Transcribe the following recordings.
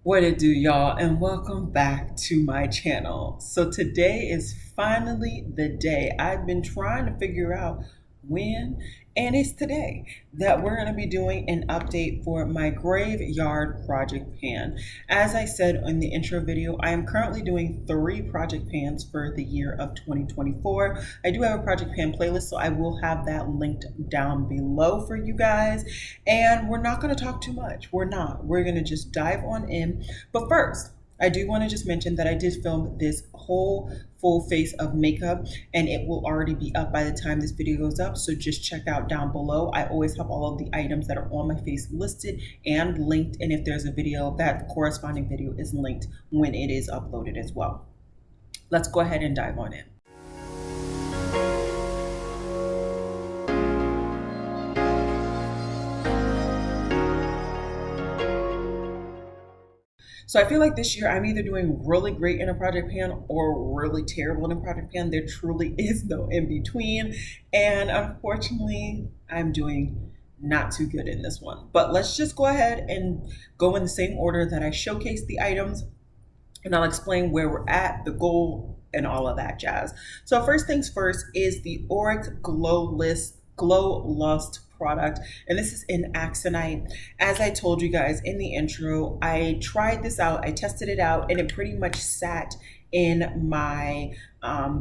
What it do, y'all, and welcome back to my channel. So today is finally the day I've been trying to figure out when, and it's today that we're going to be doing an update for my graveyard project pan. As I said in the intro video, I am currently doing 3 project pans for the year of 2024. I do have a project pan playlist, so I will have that linked down below for you guys. And we're not going to talk too much. We're not. We're going to just dive on in. But first, I do want to just mention that I did film this whole full face of makeup and it will already be up by the time this video goes up. So just check out down below. I always have all of the items that are on my face listed and linked. And if there's a video, that corresponding video is linked when it is uploaded as well. Let's go ahead and dive on in. So I feel like this year I'm either doing really great in a project pan or really terrible in a project pan. There truly is no in between. And unfortunately, I'm doing not too good in this one. But let's just go ahead and go in the same order that I showcased the items, and I'll explain where we're at, the goal, and all of that jazz. So first things first is the Auric Glow Lust product, and this is in Axonite. As I told you guys in the intro, I tried this out, I tested it out, and it pretty much sat in my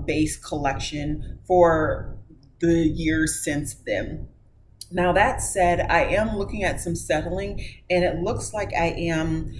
base collection for the years since then. Now that said, I am looking at some settling, and it looks like I am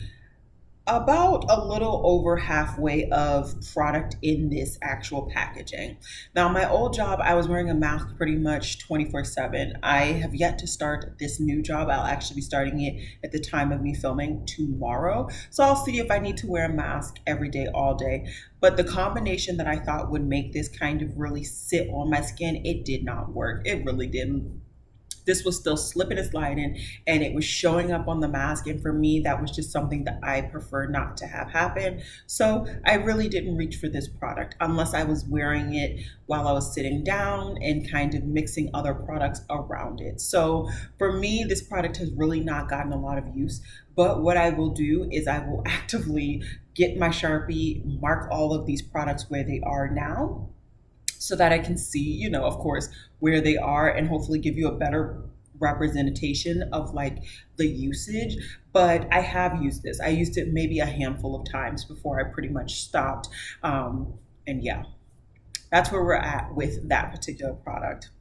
about a little over halfway of product in this actual packaging. Now, my old job, I was wearing a mask pretty much 24/7. I have yet to start this new job. I'll actually be starting it at the time of me filming tomorrow. So I'll see if I need to wear a mask every day, all day. But the combination that I thought would make this kind of really sit on my skin, it did not work. It really didn't. This was still slipping and sliding, and it was showing up on the mask. And for me, that was just something that I prefer not to have happen. So I really didn't reach for this product unless I was wearing it while I was sitting down and kind of mixing other products around it. So for me, this product has really not gotten a lot of use. But what I will do is I will actively get my Sharpie, mark all of these products where they are now, so that I can see, of course, where they are, and hopefully give you a better representation of like the usage. But I have used this. I used it maybe a handful of times before I pretty much stopped. And yeah, that's where we're at with that particular product.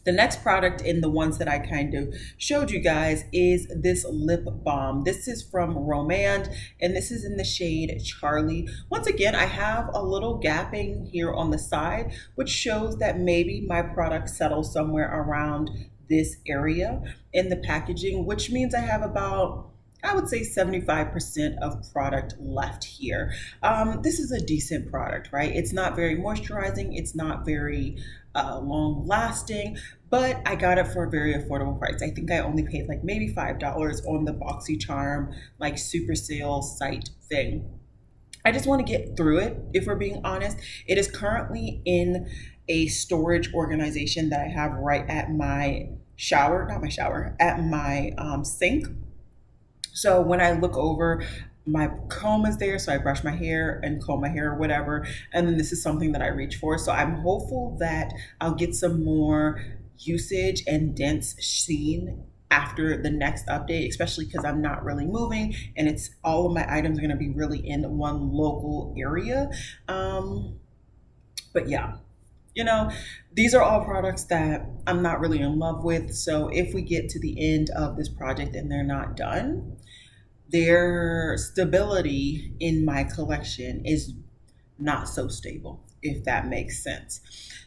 The next product in the ones that I kind of showed you guys is this lip balm. This is from Romand, and this is in the shade Charlie. Once again, I have a little gapping here on the side, which shows that maybe my product settles somewhere around this area in the packaging, which means I have about, I would say, 75% of product left here. This is a decent product, right? It's not very moisturizing. It's not very long lasting, but I got it for a very affordable price. I think I only paid like maybe $5 on the BoxyCharm like super sale site thing. I just want to get through it, if we're being honest. It is currently in a storage organization that I have right at my shower, not my shower, at my sink. So when I look over, my comb is there, so I brush my hair and comb my hair or whatever, and then this is something that I reach for. So I'm hopeful that I'll get some more usage and dense sheen after the next update, especially because I'm not really moving, and it's all of my items are going to be really in one local area. But yeah, these are all products that I'm not really in love with. So if we get to the end of this project and they're not done, their stability in my collection is not so stable, if that makes sense.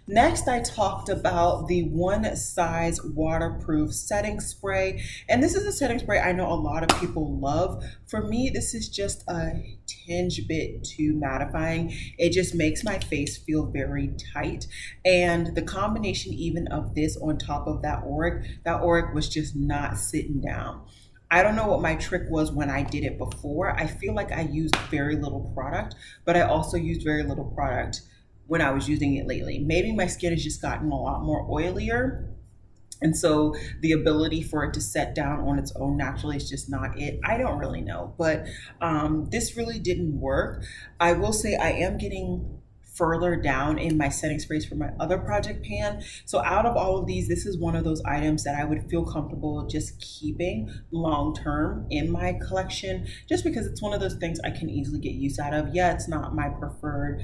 Next, I talked about the One Size waterproof setting spray. And this is a setting spray I know a lot of people love. For me, this is just a tinge bit too mattifying. It just makes my face feel very tight. And the combination even of this on top of that Auric was just not sitting down. I don't know what my trick was when I did it before. I feel like I used very little product, but I also used very little product when I was using it lately. Maybe my skin has just gotten a lot more oilier, And so the ability for it to set down on its own naturally is just not it. I don't really know, but this really didn't work. I will say I am getting further down in my setting sprays for my other project pan. So out of all of these, this is one of those items that I would feel comfortable just keeping long term in my collection, just because it's one of those things I can easily get use out of. Yeah, it's not my preferred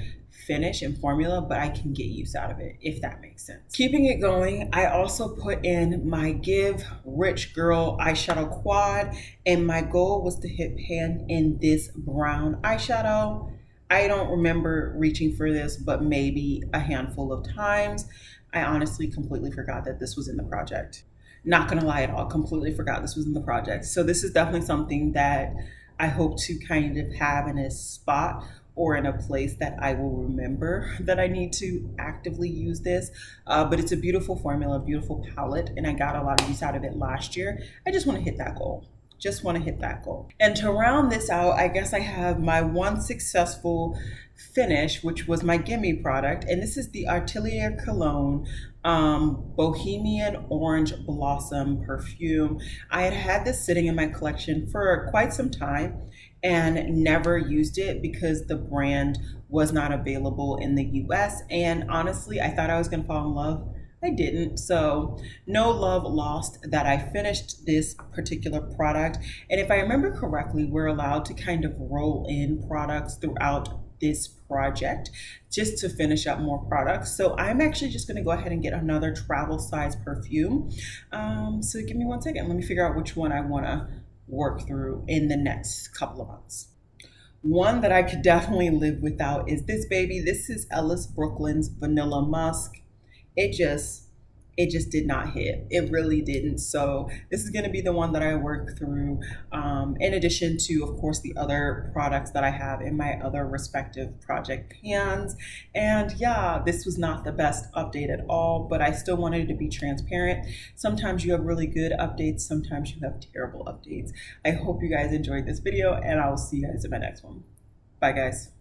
finish and formula, but I can get use out of it, if that makes sense. Keeping it going, I also put in my Give Rich Girl eyeshadow quad, and my goal was to hit pan in this brown eyeshadow. I don't remember reaching for this, but maybe a handful of times. I honestly completely forgot that this was in the project. Not gonna lie at all, completely forgot this was in the project. So this is definitely something that I hope to kind of have in a spot or in a place that I will remember that I need to actively use this. But it's a beautiful formula, beautiful palette, and I got a lot of use out of it last year. I just wanna hit that goal. Just want to hit that goal. And to round this out, I guess I have my one successful finish, which was my Gimme product. And this is the Atelier Cologne Bohemian Orange Blossom perfume. I had this sitting in my collection for quite some time and never used it because the brand was not available in the US. And honestly, I thought I was going to fall in love. I didn't. So no love lost that I finished this particular product. And if I remember correctly, we're allowed to kind of roll in products throughout this project just to finish up more products. So I'm actually just going to go ahead and get another travel size perfume. So give me one second. Let me figure out which one I want to work through in the next couple of months. One that I could definitely live without is this baby. This is Ellis Brooklyn's Vanilla Musk. It just did not hit. It really didn't. So this is going to be the one that I work through, in addition to, of course, the other products that I have in my other respective project pans. And yeah, this was not the best update at all, but I still wanted to be transparent. Sometimes you have really good updates, sometimes you have terrible updates. I hope you guys enjoyed this video, and I will see you guys in my next one. Bye, guys.